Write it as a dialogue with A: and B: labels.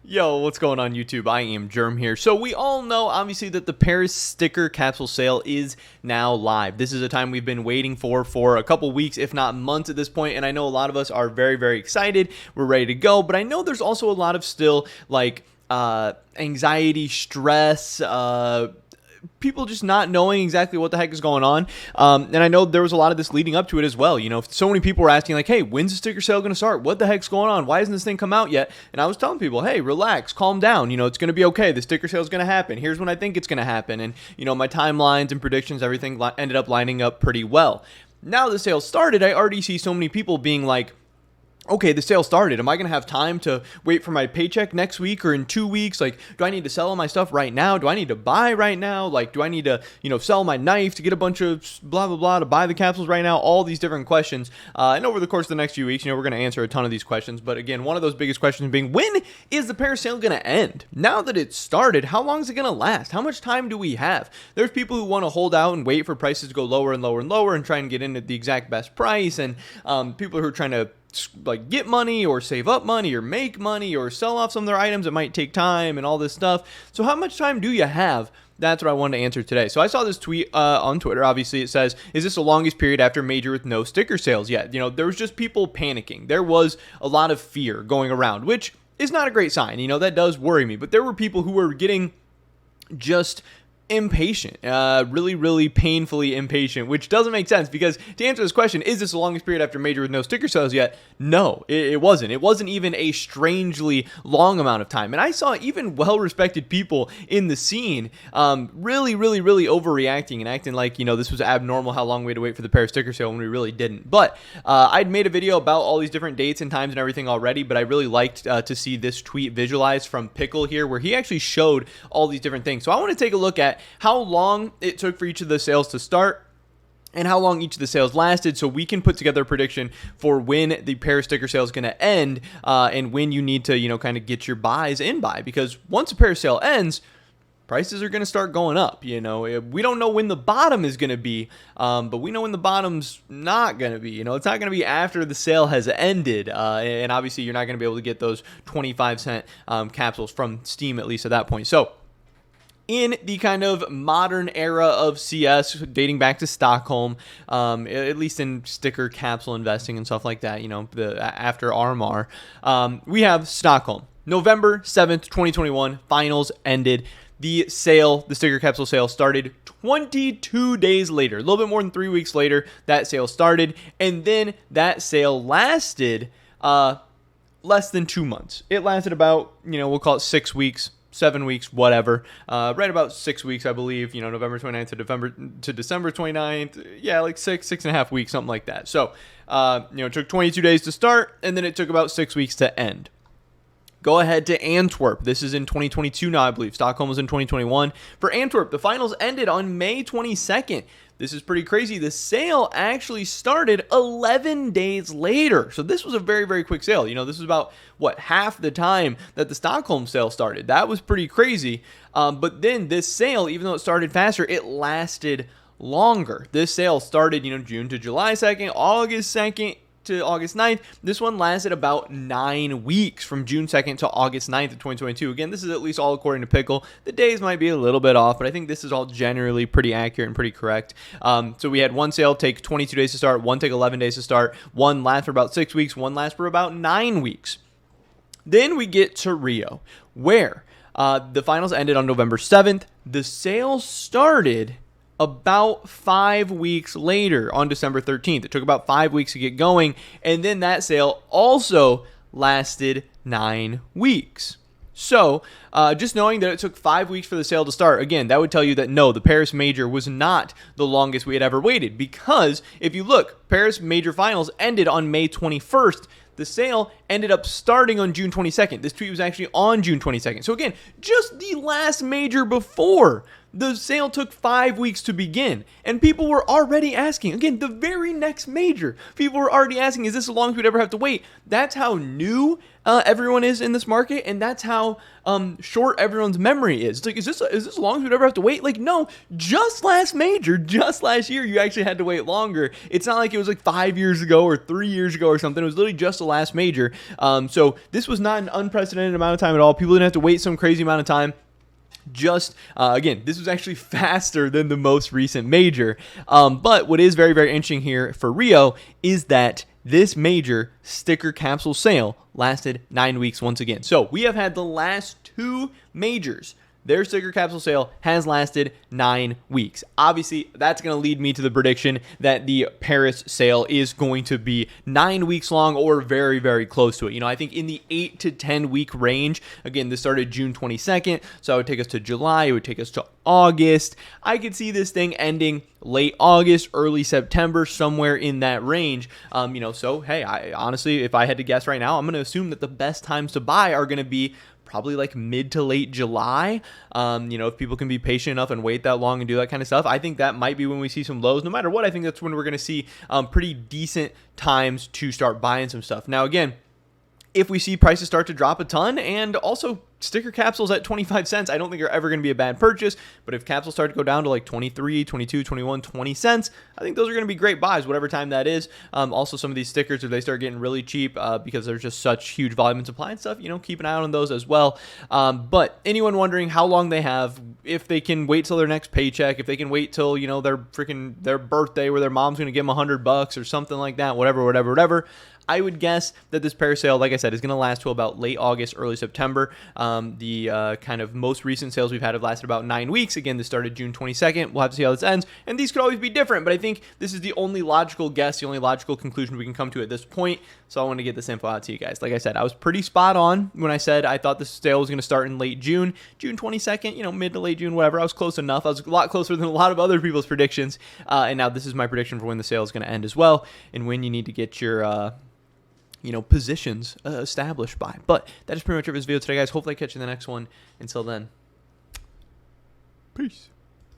A: Yo, what's going on YouTube? I am Germ here. So we all know, obviously, that the Paris sticker capsule sale is now live. This is a time we've been waiting for a couple weeks, if not months at this point, and I know a lot of us are very, very excited. We're ready to go, but I know there's also a lot of still, like, anxiety, stress, people just not knowing exactly what the heck is going on. And I know there was a lot of this leading up to it as well. You know, so many people were asking like, hey, when's the sticker sale going to start? What the heck's going on? Why hasn't this thing come out yet? And I was telling people, hey, relax, calm down. You know, it's going to be okay. The sticker sale is going to happen. Here's when I think it's going to happen. And, you know, my timelines and predictions, everything ended up lining up pretty well. Now the sale started, I already see so many people being like, okay, the sale started. Am I going to have time to wait for my paycheck next week or in 2 weeks? Like, do I need to sell all my stuff right now? Do I need to buy right now? Like, do I need to, sell my knife to get a bunch of blah, blah, blah to buy the capsules right now? All these different questions. And over the course of the next few weeks, we're going to answer a ton of these questions. But again, one of those biggest questions being, when is the Paris sale going to end? Now that it's started, how long is it going to last? How much time do we have? There's people who want to hold out and wait for prices to go lower and lower and lower and try and get in at the exact best price. And people who are trying to like get money or save up money or make money or sell off some of their items. It might take time and all this stuff. So how much time do you have? That's what I wanted to answer today. So I saw this tweet on Twitter. Obviously, it says, is this the longest period after major with no sticker sales yet? There was just people panicking. There was a lot of fear going around, which is not a great sign. That does worry me. But there were people who were getting just impatient, really, really painfully impatient, which doesn't make sense because to answer this question, is this the longest period after major with no sticker sales yet? No, it wasn't. It wasn't even a strangely long amount of time. And I saw even well-respected people in the scene really, really, really overreacting and acting like, this was abnormal how long we had to wait for the Paris sticker sale when we really didn't. But I'd made a video about all these different dates and times and everything already, but I really liked to see this tweet visualized from Pickle here where he actually showed all these different things. So I want to take a look at how long it took for each of the sales to start and how long each of the sales lasted so we can put together a prediction for when the Paris sticker sale is going to end and when you need to, kind of get your buys in by. Because once the Paris sale ends, prices are going to start going up. We don't know when the bottom is going to be, but we know when the bottom's not going to be. It's not going to be after the sale has ended. And obviously, you're not going to be able to get those 25-cent capsules from Steam, at least at that point. So in the kind of modern era of CS, dating back to Stockholm, at least in sticker capsule investing and stuff like that, after RMR, we have Stockholm. November 7th, 2021, finals ended. The sticker capsule sale started 22 days later. A little bit more than 3 weeks later, that sale started. And then that sale lasted less than 2 months. It lasted about, we'll call it 6 weeks. 7 weeks, whatever. Right about 6 weeks, I believe. November 29th to December 29th. Yeah, like 6.5 weeks, something like that. So, it took 22 days to start, and then it took about 6 weeks to end. Go ahead to Antwerp. This is in 2022 now, I believe. Stockholm was in 2021. For Antwerp, the finals ended on May 22nd. This is pretty crazy. The sale actually started 11 days later. So this was a very, very quick sale. This was about, half the time that the Stockholm sale started. That was pretty crazy. But then this sale, even though it started faster, it lasted longer. This sale started, June to July 2nd, August 2nd, to August 9th. This one lasted about 9 weeks from June 2nd to August 9th of 2022. Again, this is at least all according to Pickle. The days might be a little bit off, but I think this is all generally pretty accurate and pretty correct. So we had one sale take 22 days to start, one take 11 days to start, one last for about 6 weeks, one last for about 9 weeks. Then we get to Rio, where the finals ended on November 7th. The sale started about 5 weeks later on December 13th. It took about 5 weeks to get going, and then that sale also lasted 9 weeks. So, just knowing that it took 5 weeks for the sale to start, again, that would tell you that no, the Paris Major was not the longest we had ever waited, because if you look, Paris Major Finals ended on May 21st. The sale ended up starting on June 22nd. This tweet was actually on June 22nd. So again, just the last major before The sale took 5 weeks to begin, and people were already asking. Again, the very next major, people were already asking, is this the longest we'd ever have to wait? That's how new everyone is in this market, and that's how short everyone's memory is. It's like, is this the longest we'd ever have to wait? Like, no, just last major, just last year, you actually had to wait longer. It's not like it was like 5 years ago or 3 years ago or something. It was literally just the last major. So this was not an unprecedented amount of time at all. People didn't have to wait some crazy amount of time. Just again, this was actually faster than the most recent major. But what is very, very interesting here for Rio is that this major sticker capsule sale lasted 9 weeks once again. So we have had the last 2 majors. Their sticker capsule sale has lasted 9 weeks. Obviously, that's going to lead me to the prediction that the Paris sale is going to be 9 weeks long or very, very close to it. You know, I think in the 8 to 10 week range. Again, this started June 22nd, so it would take us to July. It would take us to August. I could see this thing ending late August, early September, somewhere in that range. So hey, I honestly, if I had to guess right now, I'm going to assume that the best times to buy are going to be probably like mid to late July. If people can be patient enough and wait that long and do that kind of stuff, I think that might be when we see some lows. No matter what, I think that's when we're going to see pretty decent times to start buying some stuff. Now, again, if we see prices start to drop a ton, and also sticker capsules at 25 cents, I don't think are ever going to be a bad purchase. But if capsules start to go down to like 23, 22, 21, 20 cents, I think those are going to be great buys, whatever time that is. Also, some of these stickers, if they start getting really cheap because there's just such huge volume and supply and stuff, keep an eye on those as well. But anyone wondering how long they have, if they can wait till their next paycheck, if they can wait till, their birthday where their mom's going to give them $100 or something like that, whatever. I would guess that this Paris sale, like I said, is going to last till about late August, early September. The kind of most recent sales we've had have lasted about 9 weeks. Again, this started June 22nd. We'll have to see how this ends. And these could always be different, but I think this is the only logical guess, the only logical conclusion we can come to at this point. So I want to get this info out to you guys. Like I said, I was pretty spot on when I said I thought this sale was going to start in late June, June 22nd, mid to late June, whatever. I was close enough. I was a lot closer than a lot of other people's predictions. And now this is my prediction for when the sale is going to end as well, and when you need to get your positions established by. But that is pretty much it for this video today, guys. Hopefully I catch you in the next one. Until then, peace.